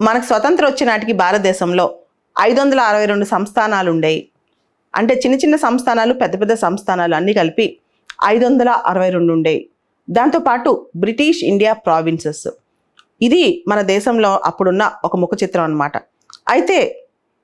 మనకు స్వతంత్రం వచ్చే నాటికి భారతదేశంలో 562 సంస్థానాలు ఉండేవి. అంటే చిన్న చిన్న సంస్థానాలు, పెద్ద పెద్ద సంస్థానాలు అన్నీ కలిపి 562 ఉండేవి. దాంతోపాటు బ్రిటిష్ ఇండియా ప్రావిన్సెస్, ఇది మన దేశంలో అప్పుడున్న ఒక ముఖ చిత్రం అన్నమాట. అయితే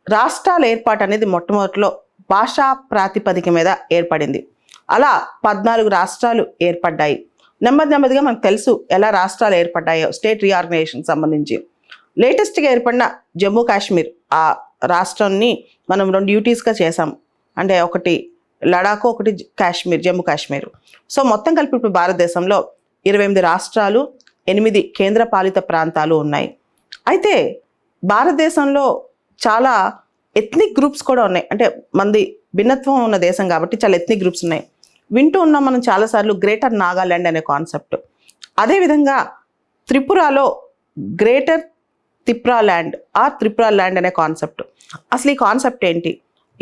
రాష్ట్రాల ఏర్పాటు అనేది మొట్టమొదటిలో భాషా ప్రాతిపదిక మీద ఏర్పడింది. అలా 14 రాష్ట్రాలు ఏర్పడ్డాయి. నెమ్మదిగా మనకు తెలుసు ఎలా రాష్ట్రాలు ఏర్పడ్డాయో స్టేట్ రీఆర్గనైజేషన్ సంబంధించి. లేటెస్ట్గా ఏర్పడిన జమ్మూ కాశ్మీర్, ఆ రాష్ట్రాన్ని మనం 2 యూటీస్గా చేసాం. అంటే ఒకటి లడాఖ్, ఒకటి కాశ్మీర్, జమ్మూ కాశ్మీర్. సో మొత్తం కలిపి ఇప్పుడు భారతదేశంలో 28 రాష్ట్రాలు, 8 కేంద్రపాలిత ప్రాంతాలు ఉన్నాయి. అయితే భారతదేశంలో చాలా ఎథ్నిక్ గ్రూప్స్ కూడా ఉన్నాయి. అంటే మంది భిన్నత్వం ఉన్న దేశం కాబట్టి చాలా ఎథ్నిక్ గ్రూప్స్ ఉన్నాయి. వింటూ ఉన్నాం మనం చాలాసార్లు గ్రేటర్ నాగాల్యాండ్ అనే కాన్సెప్ట్. అదేవిధంగా త్రిపురలో greater Tripura land or Tripura land అనే కాన్సెప్ట్. అసలు ఈ కాన్సెప్ట్ ఏంటి,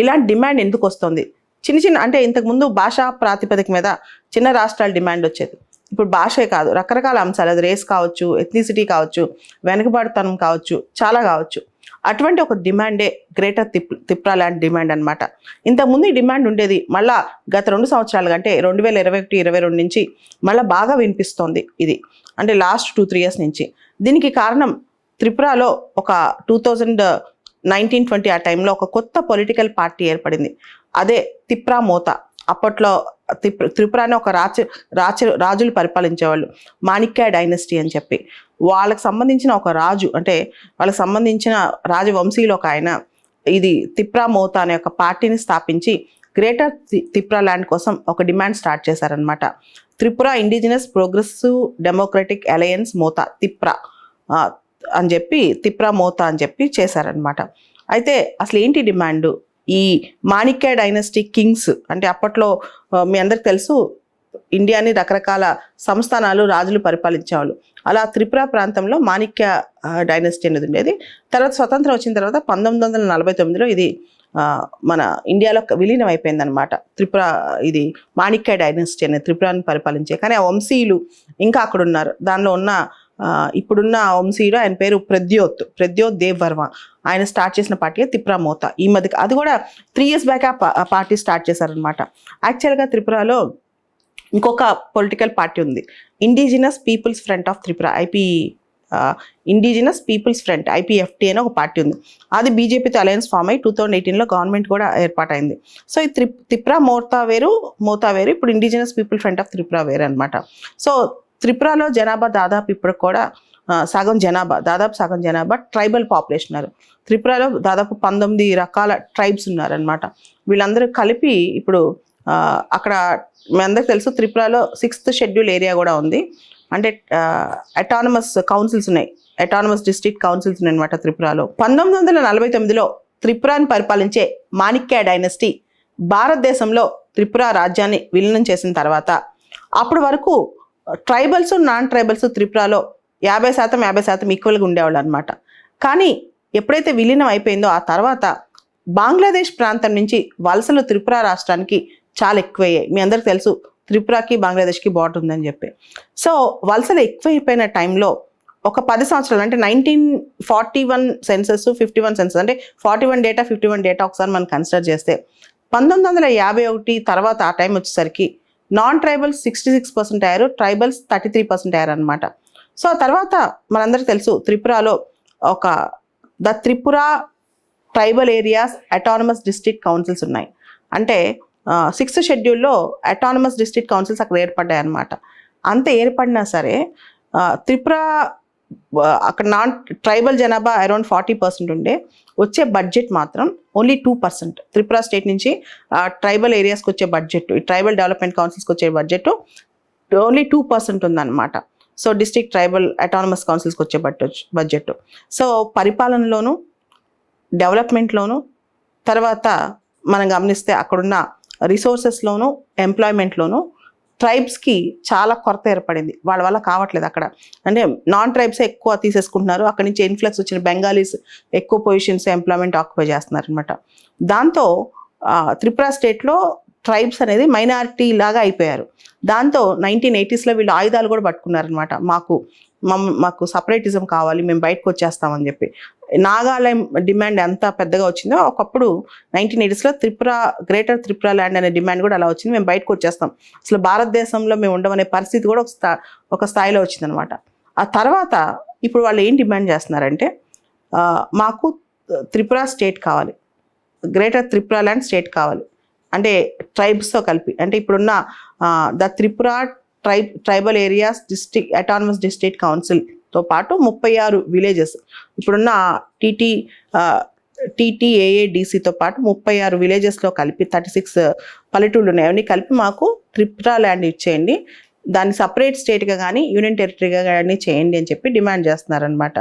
ఇలాంటి డిమాండ్ ఎందుకు వస్తుంది? చిన్న అంటే ఇంతకుముందు భాషా ప్రాతిపదిక మీద చిన్న రాష్ట్రాల డిమాండ్ వచ్చేది. ఇప్పుడు భాషే కాదు, రకరకాల అంశాలు, అది రేస్ కావచ్చు, ఎథ్నిసిటీ కావచ్చు, వెనుకబడితనం కావచ్చు, చాలా కావచ్చు. అటువంటి ఒక డిమాండే గ్రేటర్ త్రిపురా ల్యాండ్ డిమాండ్ అనమాట. ఇంతకుముందు ఈ డిమాండ్ ఉండేది, మళ్ళీ గత 2 సంవత్సరాలుగా అంటే 2021-22 నుంచి మళ్ళీ బాగా వినిపిస్తోంది ఇది. అంటే లాస్ట్ 2-3 ఇయర్స్ నుంచి. దీనికి కారణం త్రిపురలో ఒక 2019-20 ఆ టైంలో ఒక కొత్త పొలిటికల్ పార్టీ ఏర్పడింది. అదే తిప్రా మోతా. అప్పట్లో త్రిపురాని ఒక రాజులు పరిపాలించేవాళ్ళు, మాణిక్య డైనస్టీ అని చెప్పి. వాళ్ళకి సంబంధించిన ఒక రాజు, అంటే వాళ్ళకి సంబంధించిన రాజవంశీయులు ఒక ఆయన ఇది తిప్రా మోతా అనే ఒక పార్టీని స్థాపించి గ్రేటర్ త్రిపురా ల్యాండ్ కోసం ఒక డిమాండ్ స్టార్ట్ చేశారనమాట. Tripura indigenous progressive democratic alliance Motha Tipra అని చెప్పి, తిప్రా మోతా అని చెప్పి చేశారనమాట. అయితే అసలు ఏంటి డిమాండ్? ఈ మాణిక్య డైనస్టీ కింగ్స్, అంటే అప్పట్లో మీ అందరికి తెలుసు ఇండియాని రకరకాల సంస్థానాలు, రాజులు పరిపాలించేవాళ్ళు. అలా త్రిపుర ప్రాంతంలో మాణిక్య డైనస్టీ అనేది ఉండేది. తర్వాత స్వతంత్రం వచ్చిన తర్వాత 1949లో ఇది మన ఇండియాలో విలీనం అయిపోయింది అనమాట. త్రిపుర ఇది మాణిక్య డైనస్టీ అనేది త్రిపురాని పరిపాలించే. కానీ ఆ వంశీయులు ఇంకా అక్కడ ఉన్నారు. దానిలో ఉన్న ఇప్పుడున్న వంశీయుడు, ఆయన పేరు ప్రద్యోత్ దేవ్ వర్మ. ఆయన స్టార్ట్ చేసిన పార్టీ తిప్రా మోతా. ఈ మధ్య అది కూడా 3 years బ్యాక్ ఆ పార్టీ స్టార్ట్ చేశారనమాట. యాక్చువల్గా త్రిపురలో ఇంకొక పొలిటికల్ పార్టీ ఉంది, indigenous people's front of Tripura, indigenous people's front IPFT అని ఒక పార్టీ ఉంది. అది బీజేపీతో అలయన్స్ ఫామ్ అయ్యి 2018లో గవర్నమెంట్ కూడా ఏర్పాటైంది. సో ఈ తిప్రా మోతా వేరు, ఇప్పుడు indigenous people front of Tripura వేరు అనమాట. సో త్రిపురలో జనాభా దాదాపు ఇప్పుడు కూడా సగం జనాభా ట్రైబల్ పాపులేషన్ ఉన్నారు. త్రిపురలో దాదాపు 19 రకాల ట్రైబ్స్ ఉన్నారనమాట. వీళ్ళందరూ కలిపి ఇప్పుడు అక్కడ మీ అందరికి తెలుసు త్రిపురలో 6th షెడ్యూల్ ఏరియా కూడా ఉంది. అంటే అటానమస్ కౌన్సిల్స్ ఉన్నాయి, అటానమస్ డిస్ట్రిక్ట్ కౌన్సిల్స్ ఉన్నాయి అనమాట త్రిపురలో. 1949లో త్రిపురాని పరిపాలించే మాణిక్య డైనస్టీ భారతదేశంలో త్రిపుర రాజ్యాన్ని విలీనం చేసిన తర్వాత అప్పటి వరకు ట్రైబల్స్, నాన్ ట్రైబల్స్ త్రిపురలో 50% ఈక్వల్గా ఉండేవాళ్ళు అనమాట. కానీ ఎప్పుడైతే విలీనం అయిపోయిందో ఆ తర్వాత బంగ్లాదేశ్ ప్రాంతం నుంచి వలసలు త్రిపుర రాష్ట్రానికి చాలా ఎక్కువయ్యాయి. మీ అందరికి తెలుసు త్రిపురకి బంగ్లాదేశ్కి బార్డర్ ఉందని చెప్పి. సో వలసలు ఎక్కువైపోయిన టైంలో ఒక 10 సంవత్సరాలు, అంటే 1941 సెన్సస్, 51 సెన్సస్, అంటే 41 డేటా 51 డేటా ఒకసారి మనం కన్సిడర్ చేస్తే 1951 తర్వాత ఆ టైం వచ్చేసరికి నాన్ ట్రైబల్స్ 66% అయ్యారు, ట్రైబల్స్ 33% అయ్యారు అనమాట. సో ఆ తర్వాత మనందరికీ తెలుసు త్రిపురలో ఒక the Tripura tribal areas autonomous district councils ఉన్నాయి. అంటే 6th షెడ్యూల్లో అటానమస్ డిస్ట్రిక్ట్ కౌన్సిల్స్ అక్కడ ఏర్పడ్డాయి అనమాట. అంత ఏర్పడినా సరే త్రిపుర అక్కడ నాన్ ట్రైబల్ జనాభా అరౌండ్ 40% ఉండే, వచ్చే బడ్జెట్ మాత్రం ఓన్లీ 2%. త్రిపుర స్టేట్ నుంచి ట్రైబల్ ఏరియాస్కి వచ్చే బడ్జెట్, ఈ ట్రైబల్ డెవలప్మెంట్ కౌన్సిల్స్కి వచ్చే బడ్జెట్ ఓన్లీ 2% ఉందన్నమాట. సో డిస్ట్రిక్ట్ ట్రైబల్ అటానమస్ కౌన్సిల్స్కి వచ్చే బడ్జెట్. సో పరిపాలనలోను, డెవలప్మెంట్లోను, తర్వాత మనం గమనిస్తే అక్కడున్న రిసోర్సెస్లోను, ఎంప్లాయ్మెంట్లోను ట్రైబ్స్కి చాలా కొరత ఏర్పడింది. వాళ్ళ వల్ల కావట్లేదు అక్కడ. అంటే నాన్ ట్రైబ్సే ఎక్కువ తీసేసుకుంటున్నారు. అక్కడి నుంచి ఇన్ఫ్లక్స్ వచ్చిన బెంగాలీస్ ఎక్కువ పొజిషన్స్ ఎంప్లాయ్మెంట్ ఆక్యుపై చేస్తున్నారు అనమాట. దాంతో త్రిపుర స్టేట్లో ట్రైబ్స్ అనేది మైనారిటీ లాగా అయిపోయారు. దాంతో 1980sలో వీళ్ళు ఆయుధాలు కూడా పట్టుకున్నారనమాట. మాకు మాకు సపరేటిజం కావాలి, మేము బయటకు వచ్చేస్తామని చెప్పి. నాగాలాండ్ డిమాండ్ ఎంత పెద్దగా వచ్చిందో ఒకప్పుడు 1980s గ్రేటర్ త్రిపుర ల్యాండ్ అనే డిమాండ్ కూడా అలా వచ్చింది, మేము బయటకు వచ్చేస్తాం, అసలు భారతదేశంలో మేము ఉండమనే పరిస్థితి కూడా ఒక స్థాయిలో వచ్చిందనమాట. ఆ తర్వాత ఇప్పుడు వాళ్ళు ఏం డిమాండ్ చేస్తున్నారంటే మాకు త్రిపుర స్టేట్ కావాలి, గ్రేటర్ త్రిపుర ల్యాండ్ స్టేట్ కావాలి, అంటే ట్రైబ్స్తో కలిపి. అంటే ఇప్పుడున్న the Tripura tribal areas district autonomous district కౌన్సిల్తో పాటు 36 విలేజెస్, ఇప్పుడున్న టీటీఏఏడిసితో పాటు 36 విలేజెస్లో కలిపి 36 పల్లెటూళ్ళు ఉన్నాయి, అవన్నీ కలిపి మాకు త్రిపుర ల్యాండ్ ఇచ్చేయండి, దాన్ని సపరేట్ స్టేట్గా కానీ యూనియన్ టెరిటరీగా కానీ చేయండి అని చెప్పి డిమాండ్ చేస్తున్నారనమాట.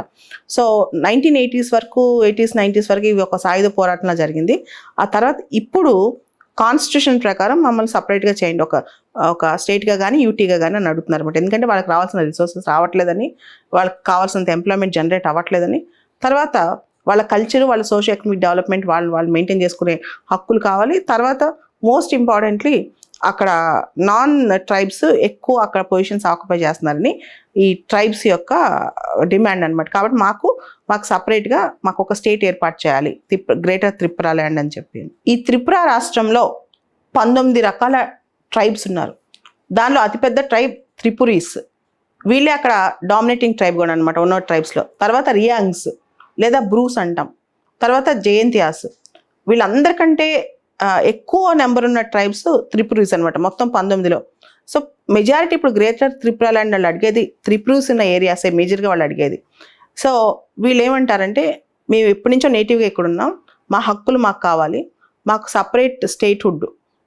సో 1980s వరకు 80s 90s వరకు ఇవి ఒక సాయుధ పోరాటంలో జరిగింది. ఆ తర్వాత ఇప్పుడు కాన్స్టిట్యూషన్ ప్రకారం మమ్మల్ని సపరేట్గా చేయండి, ఒక స్టేట్గా కానీ యూటీగా కానీ అని అడుగుతున్నారు అనమాట. ఎందుకంటే వాళ్ళకి రావాల్సిన రిసోర్సెస్ రావట్లేదని, వాళ్ళకి కావాల్సినంత ఎంప్లాయ్మెంట్ జనరేట్ అవ్వట్లేదని, తర్వాత వాళ్ళ కల్చర్, వాళ్ళ సోషల్ ఎకనామిక్ డెవలప్మెంట్ వాళ్ళు మెయింటైన్ చేసుకునే హక్కులు కావాలి. తర్వాత మోస్ట్ ఇంపార్టెంట్లీ అక్కడ నాన్ ట్రైబ్స్ ఎక్కువ అక్కడ పొజిషన్స్ ఆక్యుపై చేస్తున్నారని ఈ ట్రైబ్స్ యొక్క డిమాండ్ అనమాట. కాబట్టి మాకు సపరేట్గా మాకు ఒక స్టేట్ ఏర్పాటు చేయాలి, గ్రేటర్ త్రిపుర ల్యాండ్ అని చెప్పి. ఈ త్రిపుర రాష్ట్రంలో 19 రకాల ట్రైబ్స్ ఉన్నారు. దానిలో అతిపెద్ద ట్రైబ్ త్రిపురీస్, వీళ్ళే అక్కడ డామినేటింగ్ ట్రైబ్ కూడా అనమాట ఉన్న ట్రైబ్స్లో. తర్వాత రియాంగ్స్ లేదా బ్రూస్ అంటాం, తర్వాత జయంతియాస్, వీళ్ళందరికంటే ఎక్కువ నెంబర్ ఉన్న ట్రైబ్స్ త్రిపురీస్ అనమాట, మొత్తం 19లో. సో మెజారిటీ ఇప్పుడు గ్రేటర్ త్రిపుర ల్యాండ్ వాళ్ళు అడిగేది త్రిపురీస్ ఉన్న ఏరియాసే మేజర్గా వాళ్ళు అడిగేది. సో వీళ్ళు ఏమంటారంటే మేము ఎప్పటి నుంచో నేటివ్గా ఇక్కడ ఉన్నాం, మా హక్కులు మాకు కావాలి, మాకు సపరేట్ స్టేట్హుడ్,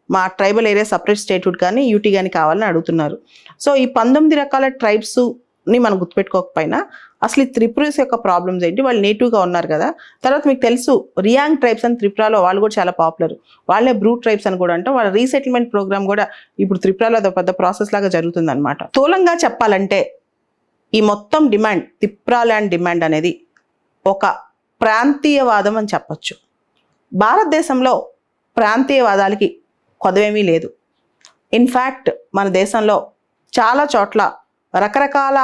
మా ట్రైబల్ ఏరియా సపరేట్ స్టేట్హుడ్ కానీ యూటీ కానీ కావాలని అడుగుతున్నారు. సో ఈ 19 రకాల ట్రైబ్స్ని మనం గుర్తుపెట్టుకోకపోయినా అసలు ఈ త్రిపురీస్ యొక్క ప్రాబ్లమ్స్ ఏంటి, వాళ్ళు నేటివ్గా ఉన్నారు కదా. తర్వాత మీకు తెలుసు రియాంగ్ ట్రైబ్స్ అని త్రిపురలో వాళ్ళు కూడా చాలా పాపులర్, వాళ్ళే బ్రూ ట్రైబ్స్ అని కూడా అంటాం. వాళ్ళ రీసెటిల్మెంట్ ప్రోగ్రామ్ కూడా ఇప్పుడు త్రిపురలో అదొక పెద్ద ప్రాసెస్ లాగా జరుగుతుంది అనమాట. స్థూలంగా చెప్పాలంటే ఈ మొత్తం డిమాండ్, త్రిపుర ల్యాండ్ డిమాండ్ అనేది ఒక ప్రాంతీయవాదం అని చెప్పచ్చు. భారతదేశంలో ప్రాంతీయవాదాలకి కొదవేమీ లేదు. ఇన్ఫ్యాక్ట్ మన దేశంలో చాలా చోట్ల రకరకాల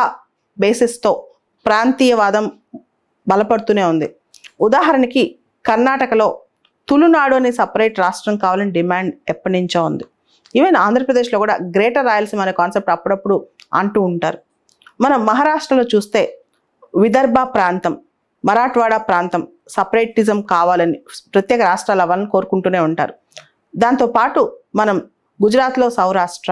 బేసిస్తో ప్రాంతీయవాదం బలపడుతూనే ఉంది. ఉదాహరణకి కర్ణాటకలో తులునాడు అనే సపరేట్ రాష్ట్రం కావాలని డిమాండ్ ఎప్పటి నుంచో ఉంది. ఈవెన్ ఆంధ్రప్రదేశ్లో కూడా గ్రేటర్ రాయలసీమ అనే కాన్సెప్ట్ అప్పుడప్పుడు అంటూ ఉంటారు. మనం మహారాష్ట్రలో చూస్తే విదర్భ ప్రాంతం, మరాఠ్వాడా ప్రాంతం సపరేటిజం కావాలని ప్రత్యేక రాష్ట్రాలు అవ్వాలని కోరుకుంటూనే ఉంటారు. దాంతోపాటు మనం గుజరాత్లో సౌరాష్ట్ర,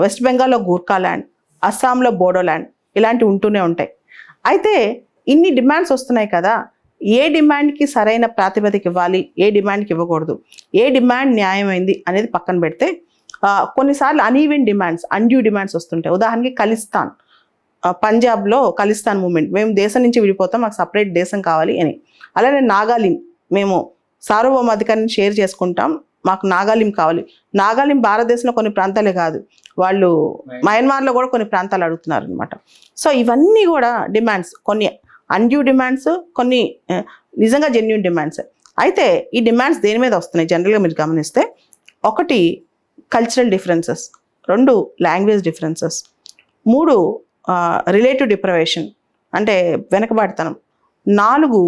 వెస్ట్ బెంగాల్లో గూర్ఖాల్యాండ్, అస్సాంలో బోడోల్యాండ్ ఇలాంటివి ఉంటూనే ఉంటాయి. అయితే ఇన్ని డిమాండ్స్ వస్తున్నాయి కదా, ఏ డిమాండ్కి సరైన ప్రాతిపదిక ఇవ్వాలి, ఏ డిమాండ్కి ఇవ్వకూడదు, ఏ డిమాండ్ న్యాయమైంది అనేది పక్కన పెడితే కొన్నిసార్లు అన్ఈవెన్ డిమాండ్స్, అన్డ్యూ డిమాండ్స్ వస్తుంటాయి. ఉదాహరణకి ఖలిస్తాన్, పంజాబ్లో ఖలిస్తాన్ మూమెంట్, మేము దేశం నుంచి విడిపోతాం, మాకు సపరేట్ దేశం కావాలి అని. అలానే నాగాలిం, మేము సార్వభౌమాధికారాన్ని షేర్ చేసుకుంటాం, మాకు నాగాలిం కావాలి. నాగాలిం భారతదేశంలో కొన్ని ప్రాంతాలే కాదు, వాళ్ళు మయన్మార్లో కూడా కొన్ని ప్రాంతాలు అడుగుతున్నారు అనమాట. సో ఇవన్నీ కూడా డిమాండ్స్, కొన్ని అన్డ్యూ డిమాండ్స్, కొన్ని నిజంగా జెన్యూన్ డిమాండ్స్. అయితే ఈ డిమాండ్స్ దేని మీద వస్తున్నాయి జనరల్గా మీరు గమనిస్తే, 1 cultural differences, 2 language differences, 3 relative deprivation అంటే వెనకబాటుతనం, 4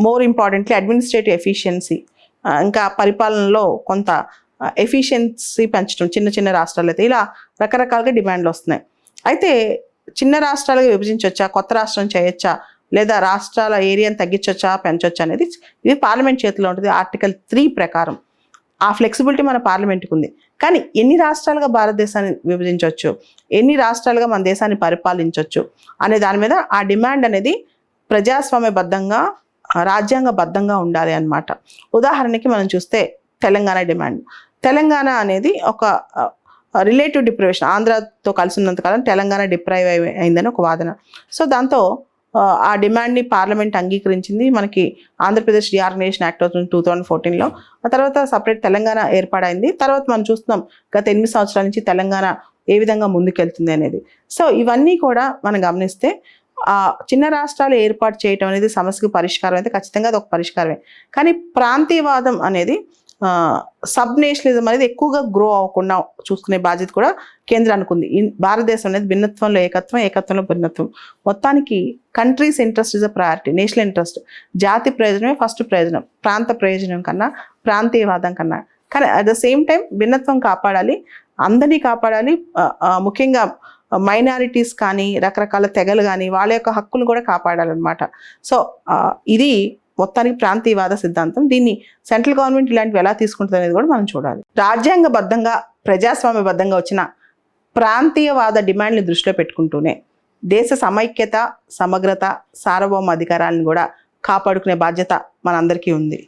మోర్ ఇంపార్టెంట్లీ అడ్మినిస్ట్రేటివ్ ఎఫిషియన్సీ, ఇంకా పరిపాలనలో కొంత ఎఫిషియన్సీ పెంచడం చిన్న చిన్న రాష్ట్రాలు అయితే, ఇలా రకరకాలుగా డిమాండ్లు వస్తున్నాయి. అయితే చిన్న రాష్ట్రాలుగా విభజించవచ్చా, కొత్త రాష్ట్రం చేయొచ్చా, లేదా రాష్ట్రాల ఏరియాని తగ్గించవచ్చా పెంచవచ్చా అనేది ఇది పార్లమెంట్ చేతిలో ఉంటుంది. ఆర్టికల్ 3 ప్రకారం ఆ ఫ్లెక్సిబిలిటీ మన పార్లమెంట్కి ఉంది. కానీ ఎన్ని రాష్ట్రాలుగా భారతదేశాన్ని విభజించవచ్చు, ఎన్ని రాష్ట్రాలుగా మన దేశాన్ని పరిపాలించవచ్చు అనే దాని మీద ఆ డిమాండ్ అనేది ప్రజాస్వామ్యబద్ధంగా, రాజ్యాంగబద్ధంగా ఉండాలి అన్నమాట. ఉదాహరణకి మనం చూస్తే తెలంగాణ డిమాండ్, తెలంగాణ అనేది ఒక రిలేటివ్ డిప్రైవేషన్, ఆంధ్రతో కలిసి ఉన్నంతకాలం తెలంగాణ డిప్రైవ్ అయిందని ఒక వాదన. సో దాంతో ఆ డిమాండ్ని పార్లమెంట్ అంగీకరించింది. మనకి ఆంధ్రప్రదేశ్ రీఆర్గనైజేషన్ యాక్ట్ 2014లో. ఆ తర్వాత సపరేట్ తెలంగాణ ఏర్పాటైంది. తర్వాత మనం చూస్తున్నాం గత 8 సంవత్సరాల నుంచి తెలంగాణ ఏ విధంగా ముందుకెళ్తుంది అనేది. సో ఇవన్నీ కూడా మనం గమనిస్తే చిన్న రాష్ట్రాలు ఏర్పాటు చేయటం అనేది సమస్యకు పరిష్కారం అయితే ఖచ్చితంగా అది ఒక పరిష్కారమే. కానీ ప్రాంతీయవాదం అనేది సబ్ నేషనలిజం అనేది ఎక్కువగా గ్రో అవ్వకుండా చూసుకునే బాధ్యత కూడా కేంద్రానికి ఉంది. భారతదేశం అనేది భిన్నత్వంలో ఏకత్వం, ఏకత్వంలో భిన్నత్వం. మొత్తానికి countries interest is a priority, national interest. జాతి ప్రయోజనమే ఫస్ట్ ప్రయోజనం, ప్రాంత ప్రయోజనం కన్నా, ప్రాంతీయవాదం కన్నా. కానీ అట్ ద సేమ్ టైం భిన్నత్వం కాపాడాలి, అందరినీ కాపాడాలి. ముఖ్యంగా మైనారిటీస్ కానీ, రకరకాల తెగలు కానీ, వాళ్ళ యొక్క హక్కులను కూడా కాపాడాలన్నమాట. సో ఇది మొత్తానికి ప్రాంతీయవాద సిద్ధాంతం. దీన్ని సెంట్రల్ గవర్నమెంట్ ఇలాంటివి ఎలా తీసుకుంటుంది అనేది కూడా మనం చూడాలి. రాజ్యాంగబద్ధంగా, ప్రజాస్వామ్యబద్ధంగా వచ్చిన ప్రాంతీయవాద డిమాండ్ని దృష్టిలో పెట్టుకుంటూనే దేశ సమైక్యత, సమగ్రత, సార్వభౌమ అధికారాలను కూడా కాపాడుకునే బాధ్యత మనందరికీ ఉంది.